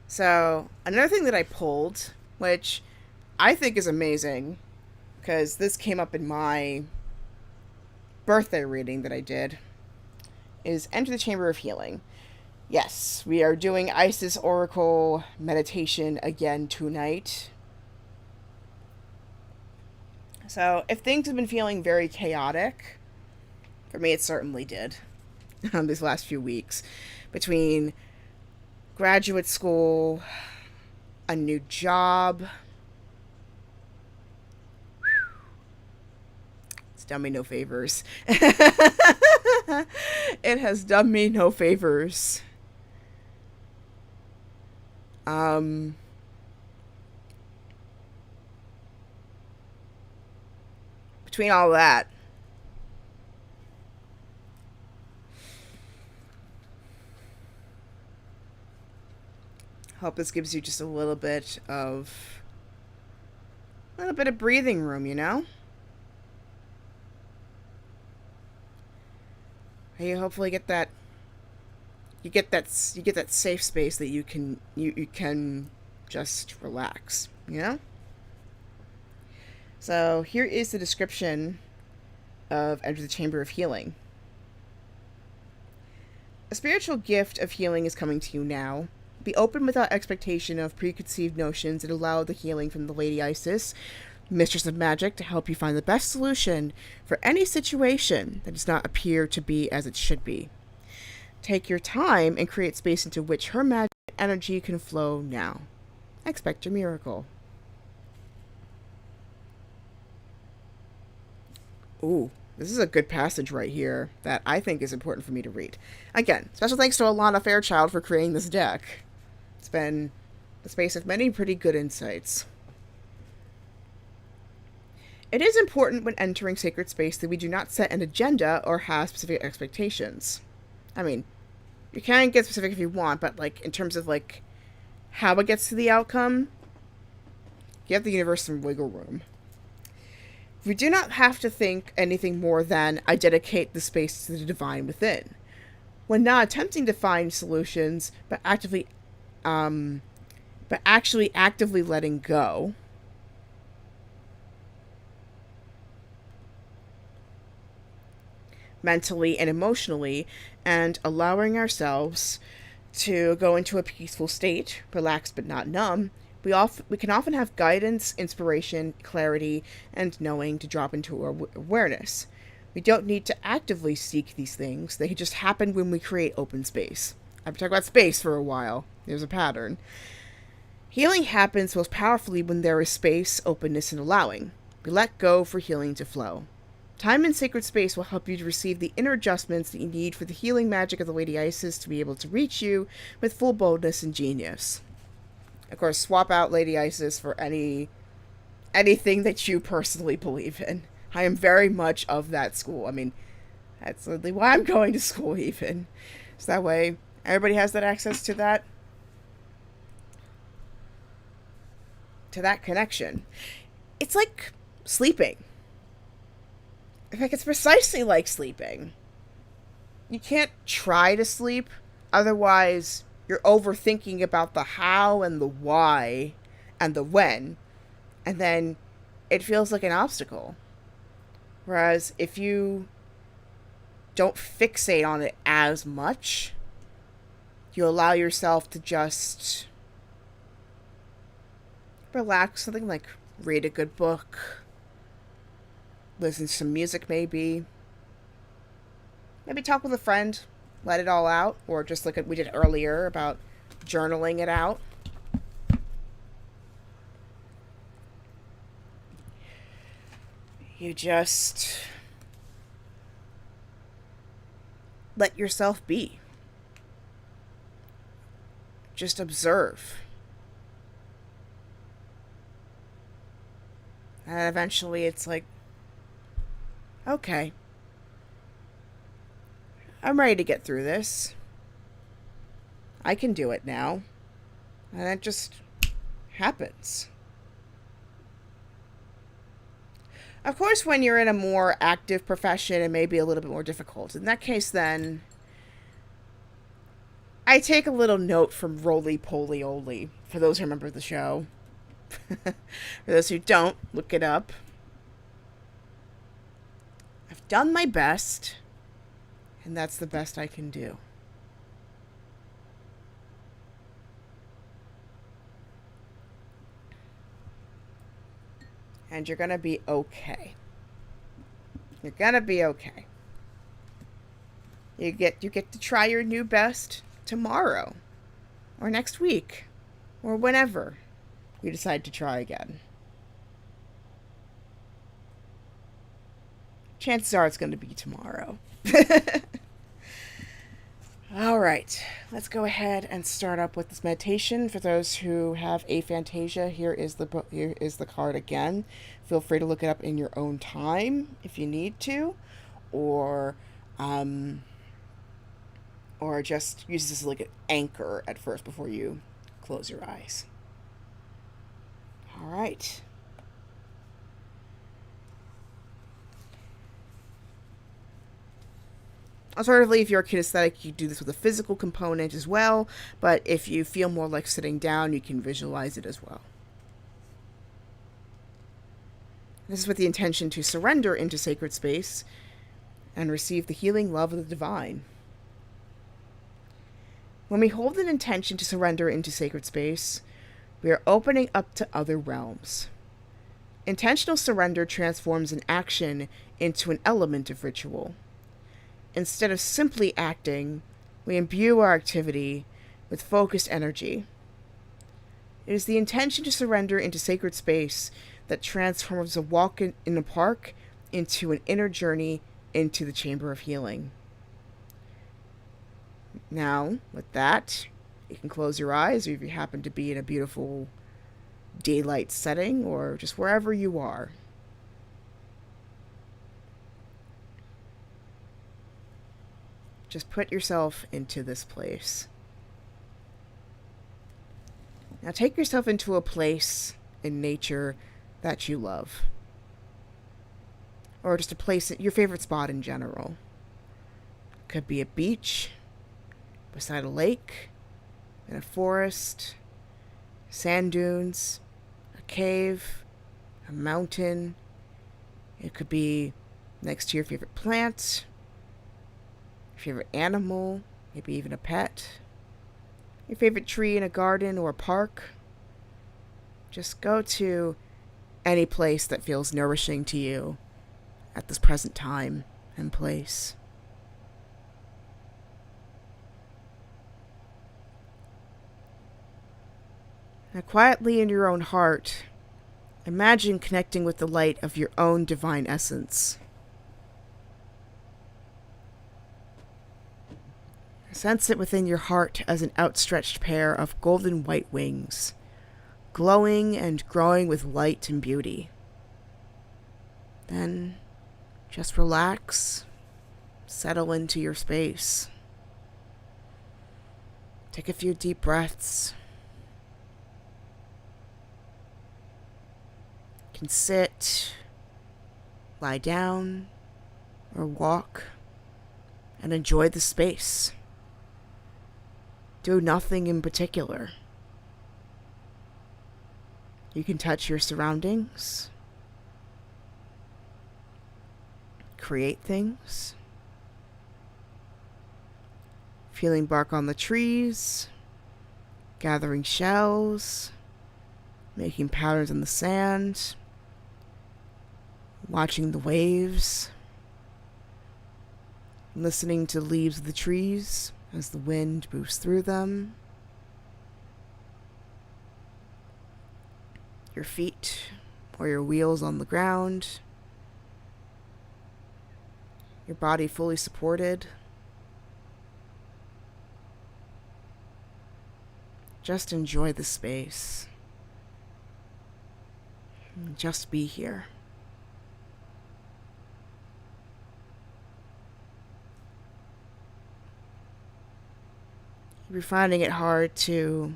So, another thing that I pulled, which I think is amazing, because this came up in my birthday reading that I did, is Enter the Chamber of Healing. Yes, we are doing Isis Oracle meditation again tonight. So, if things have been feeling very chaotic, for me it certainly did, these last few weeks, between graduate school, a new job. It's done me no favors. It has done me no favors. Between all that, hope this gives you just a little bit of breathing room, you know? You hopefully get that safe space that you can just relax, you know? So here is the description of Enter the Chamber of Healing. A spiritual gift of healing is coming to you now. Be open without expectation of preconceived notions and allow the healing from the Lady Isis, Mistress of Magic, to help you find the best solution for any situation that does not appear to be as it should be. Take your time and create space into which her magic energy can flow now. Expect your miracle. Ooh, this is a good passage right here that I think is important for me to read. Again, special thanks to Alana Fairchild for creating this deck. It's been the space of many pretty good insights. It is important when entering sacred space that we do not set an agenda or have specific expectations. I mean, you can get specific if you want, but like in terms of like how it gets to the outcome, give the universe some wiggle room. We do not have to think anything more than I dedicate the space to the divine within. When not attempting to find solutions, but actually actively letting go, mentally and emotionally, and allowing ourselves to go into a peaceful state, relaxed but not numb, we can often have guidance, inspiration, clarity, and knowing to drop into our awareness. We don't need to actively seek these things. They can just happen when we create open space. I've been talking about space for a while. There's a pattern. Healing happens most powerfully when there is space, openness, and allowing. We let go for healing to flow. Time in sacred space will help you to receive the inner adjustments that you need for the healing magic of the Lady Isis to be able to reach you with full boldness and genius. Of course, swap out Lady Isis for anything that you personally believe in. I am very much of that school. I mean, that's literally why I'm going to school even. So that way, everybody has that access to that connection. It's like sleeping. In fact, it's precisely like sleeping. You can't try to sleep, otherwise you're overthinking about the how and the why and the when, and then it feels like an obstacle. Whereas if you don't fixate on it as much, you allow yourself to just relax, something like read a good book, listen to some music maybe talk with a friend, let it all out, or just like we did earlier about journaling it out. You just let yourself be. Just observe. And eventually it's like, okay, I'm ready to get through this. I can do it now. And it just happens. Of course, when you're in a more active profession, it may be a little bit more difficult. In that case, then, I take a little note from Roly Poly Oly, for those who remember the show. For those who don't, look it up. I've done my best, and that's the best I can do. And you're gonna be okay. You're gonna be okay. You get to try your new best tomorrow, or next week, or whenever you decide to try again. Chances are it's going to be tomorrow. All right, let's go ahead and start up with this meditation. For those who have aphantasia, here is the card again. Feel free to look it up in your own time if you need to, or just use this as like an anchor at first before you close your eyes. All right. Alternatively, if you're kinesthetic, you do this with a physical component as well, but if you feel more like sitting down, you can visualize it as well. This is with the intention to surrender into sacred space and receive the healing love of the divine. When we hold an intention to surrender into sacred space, we are opening up to other realms. Intentional surrender transforms an action into an element of ritual. Instead of simply acting, we imbue our activity with focused energy. It is the intention to surrender into sacred space that transforms a walk in a park into an inner journey into the chamber of healing. Now, with that, you can close your eyes, or if you happen to be in a beautiful daylight setting, or just wherever you are. Just put yourself into this place. Now take yourself into a place in nature that you love. Or just a place, your favorite spot in general. Could be a beach, beside a lake, in a forest, sand dunes, a cave, a mountain. It could be next to your favorite plant, your favorite animal, maybe even a pet, your favorite tree in a garden or a park. Just go to any place that feels nourishing to you at this present time and place. Now, quietly in your own heart, imagine connecting with the light of your own divine essence. Sense it within your heart as an outstretched pair of golden white wings, glowing and growing with light and beauty. Then, just relax, settle into your space. Take a few deep breaths. You can sit, lie down, or walk, and enjoy the space. Do nothing in particular. You can touch your surroundings, create things, feeling bark on the trees, gathering shells, making patterns in the sand, watching the waves, listening to the leaves of the trees as the wind moves through them. Your feet or your wheels on the ground. Your body fully supported. Just enjoy the space. Just be here. You're finding it hard to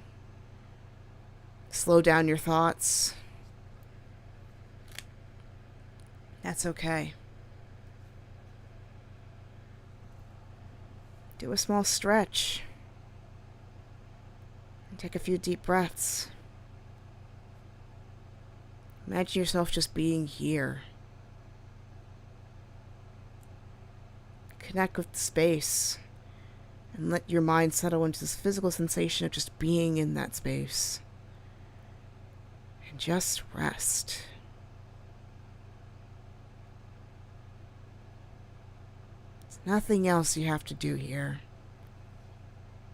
slow down your thoughts. That's okay. Do a small stretch. And take a few deep breaths. Imagine yourself just being here. Connect with the space. And let your mind settle into this physical sensation of just being in that space. And just rest. There's nothing else you have to do here,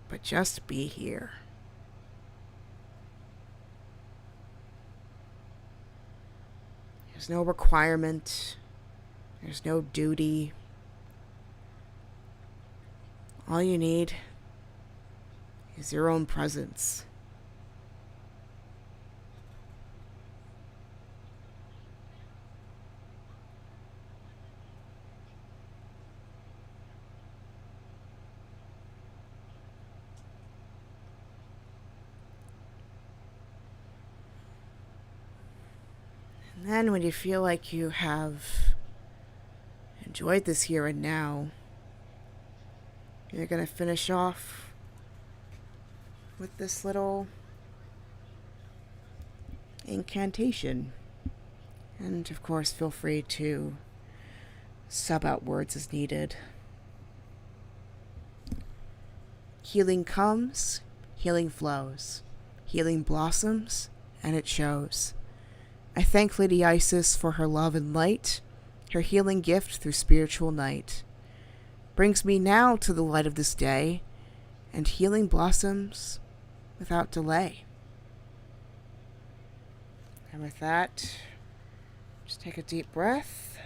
but just be here. There's no requirement. There's no duty. All you need is your own presence. And then when you feel like you have enjoyed this here and now, you're going to finish off with this little incantation. And of course, feel free to sub out words as needed. Healing comes, healing flows. Healing blossoms, and it shows. I thank Lady Isis for her love and light, her healing gift through spiritual night. Brings me now to the light of this day, and healing blossoms without delay. And with that, just take a deep breath.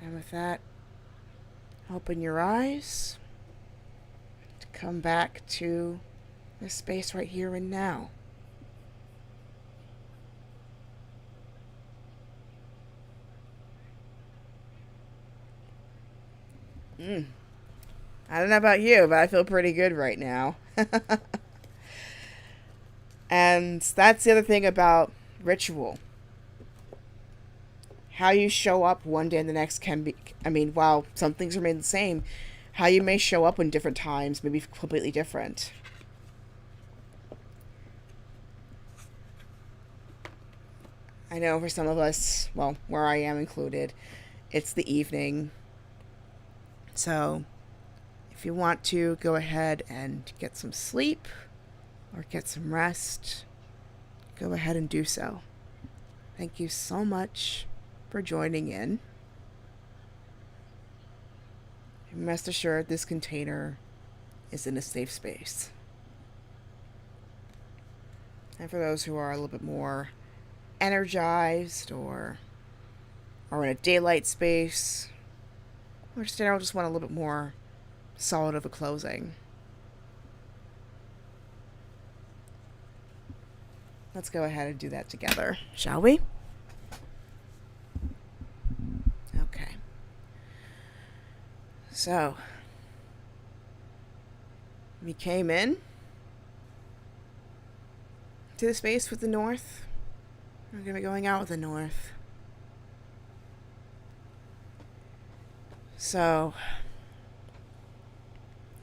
And with that, open your eyes to come back to this space right here and now. I don't know about you, but I feel pretty good right now. And that's the other thing about ritual. How you show up one day and the next can be, while some things remain the same, how you may show up in different times may be completely different. I know for some of us, well, where I am included, it's the evening. So if you want to go ahead and get some sleep or get some rest, go ahead and do so. Thank you so much for joining in. And rest assured, this container is in a safe space. And for those who are a little bit more energized or are in a daylight space, or just want a little bit more solid of a closing, let's go ahead and do that together, shall we? Okay. So, we came in to the space with the north. We're going to be going out with the north. So,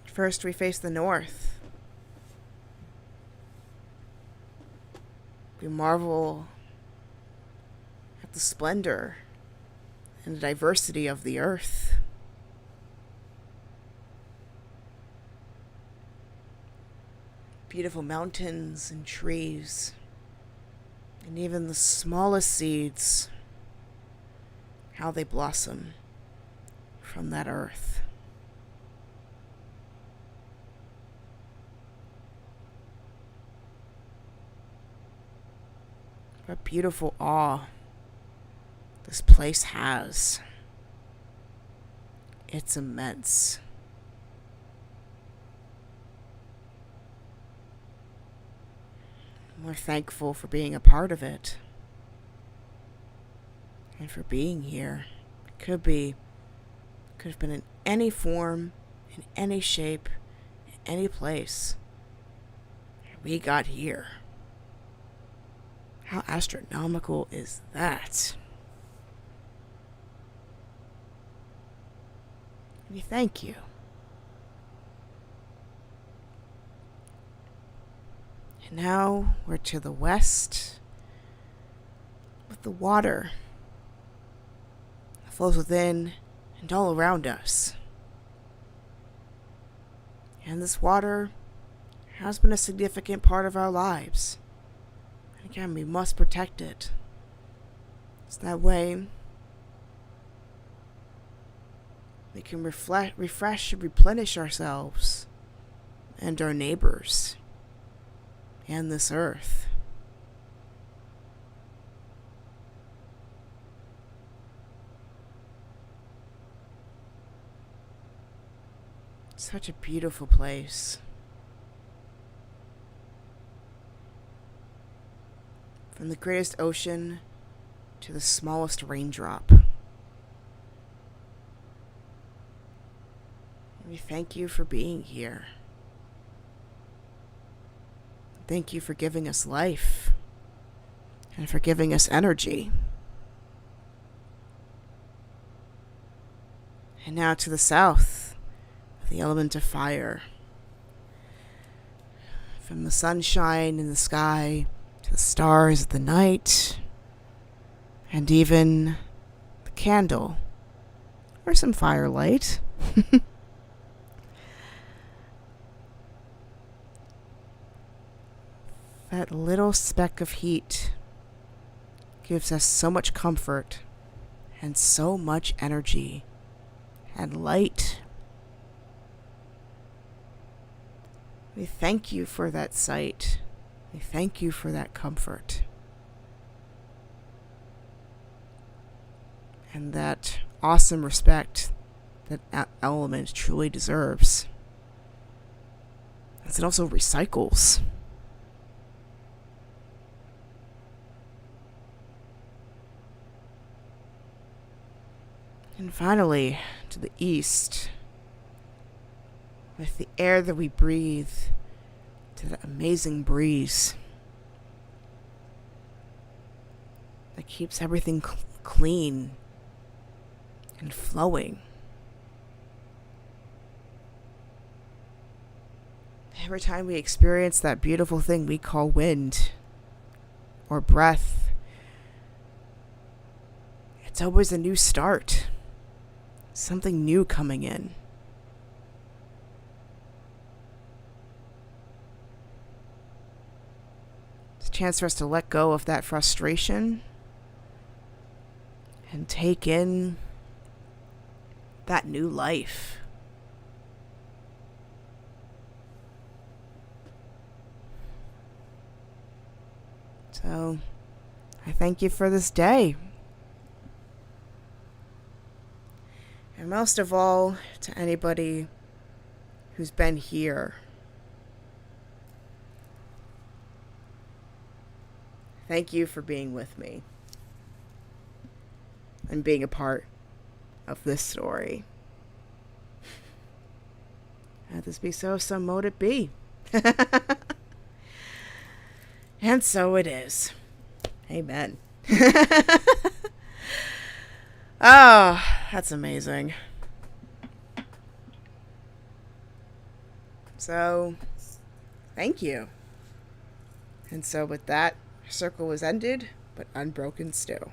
first we face the north. We marvel at the splendor and the diversity of the earth. Beautiful mountains and trees, and even the smallest seeds, how they blossom from that earth. What beautiful awe this place has. It's immense. We're thankful for being a part of it and for being here. Could have been in any form, in any shape, in any place. We got here. How astronomical is that? We thank you. And now we're to the west with the water that flows within and all around us. And this water has been a significant part of our lives. And again, we must protect it. It's that way we can refresh and replenish ourselves and our neighbors and this earth. Such a beautiful place. From the greatest ocean to the smallest raindrop. We thank you for being here. Thank you for giving us life and for giving us energy. And now to the south, the element of fire. From the sunshine in the sky to the stars of the night, and even the candle or some firelight That little speck of heat gives us so much comfort and so much energy and light. We thank you for that sight. We thank you for that comfort. And that awesome respect that element truly deserves. As it also recycles. And finally, to the east, with the air that we breathe, to that amazing breeze that keeps everything clean and flowing. Every time we experience that beautiful thing we call wind or breath, it's always a new start. Something new coming in. It's a chance for us to let go of that frustration and take in that new life. So, I thank you for this day. And most of all, to anybody who's been here. Thank you for being with me and being a part of this story. Let this be so mote it be. And so it is. Amen. Oh, that's amazing. So, thank you. And so with that, circle was ended, but unbroken still.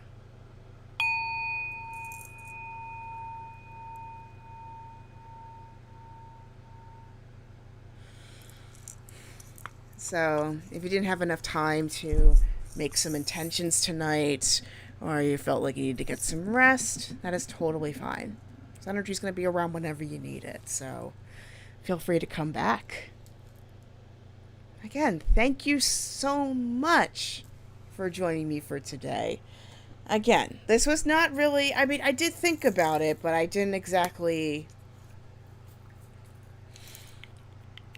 So, if you didn't have enough time to make some intentions tonight, or you felt like you need to get some rest, that is totally fine. This energy is going to be around whenever you need it, so feel free to come back. Again, thank you so much for joining me for today. Again, this was not really, I did think about it, but I didn't exactly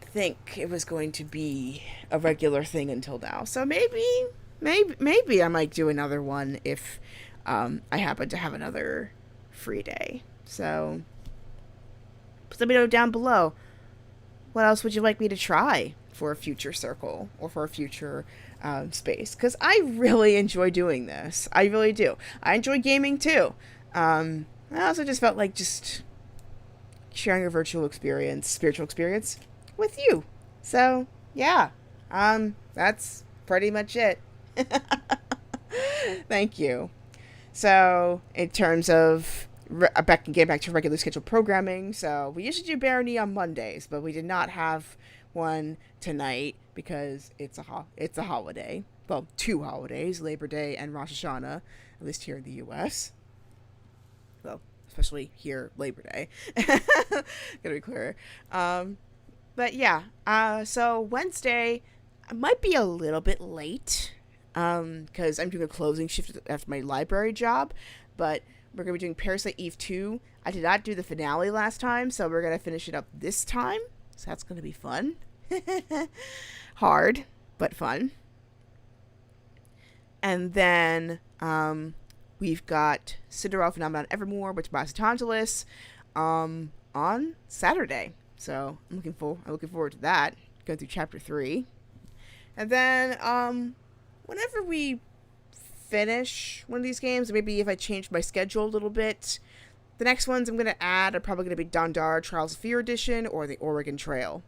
think it was going to be a regular thing until now. So maybe I might do another one if I happen to have another free day. So let me know down below. What else would you like me to try for a future circle or for a future space? Because I really enjoy doing this. I really do. I enjoy gaming too. I also just felt like just sharing a spiritual experience with you. So yeah, that's pretty much it. Thank you. So in terms of getting back to regular scheduled programming, so we usually do Barony on Mondays, but we did not have one tonight because it's a holiday. Well, two holidays, Labor Day and Rosh Hashanah, at least here in the U.S. Well, especially here, Labor Day. Gotta be clear. But yeah, so Wednesday might be a little bit late because I'm doing a closing shift after my library job, but we're going to be doing Parasite Eve 2. I did not do the finale last time, so we're going to finish it up this time, so that's going to be fun. Hard, but fun. And then we've got Cinderella Phenomenon Evermore with Tobias Angelis on Saturday. So I'm looking forward to that. Going through chapter 3. And then whenever we finish one of these games, maybe if I change my schedule a little bit, the next ones I'm going to add are probably going to be Dandara Trials of Fear Edition or the Oregon Trail.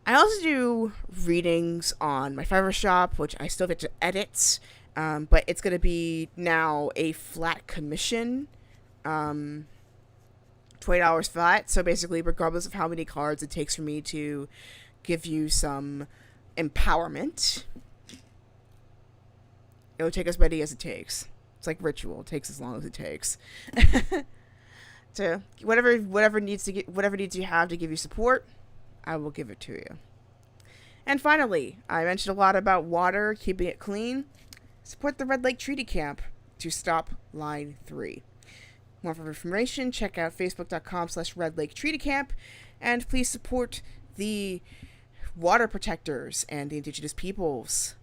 I also do readings on my Fiverr shop, which I still get to edit, but it's going to be now a flat commission, $20 flat. So basically, regardless of how many cards it takes for me to give you some empowerment. It'll take as many as it takes. It's like ritual. It takes as long as it takes. To whatever needs you have to give you support, I will give it to you. And finally, I mentioned a lot about water, keeping it clean. Support the Red Lake Treaty Camp to stop Line 3. More information, check out facebook.com/Red Lake Treaty Camp, and please support the water protectors and the indigenous peoples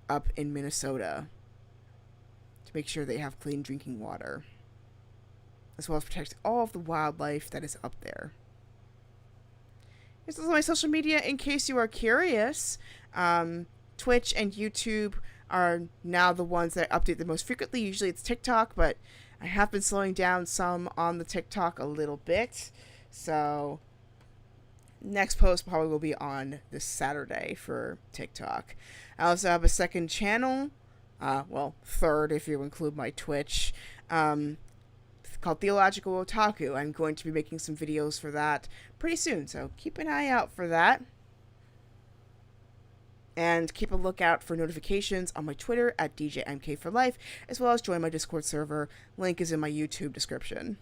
up in Minnesota to make sure they have clean drinking water, as well as protect all of the wildlife that is up there. Here's also my social media in case you are curious. Twitch and YouTube are now the ones that I update the most frequently. Usually it's TikTok, but I have been slowing down some on the TikTok a little bit. So next post probably will be on this Saturday for TikTok. I also have a second channel, third if you include my Twitch, called Theological Otaku. I'm going to be making some videos for that pretty soon, so keep an eye out for that. And keep a lookout for notifications on my Twitter at DJMK4Life, as well as join my Discord server. Link is in my YouTube description.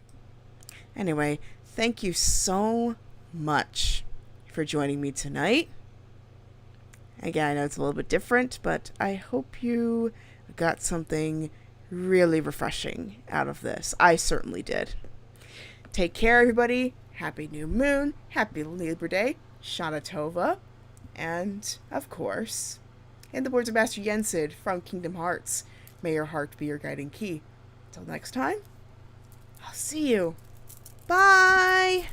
Anyway, thank you so much for joining me tonight. Again, I know it's a little bit different, but I hope you got something really refreshing out of this. I certainly did. Take care, everybody. Happy New Moon. Happy Libra Day. Shana Tova. And, of course, in the words of Master Yensid from Kingdom Hearts, may your heart be your guiding key. Until next time, I'll see you. Bye!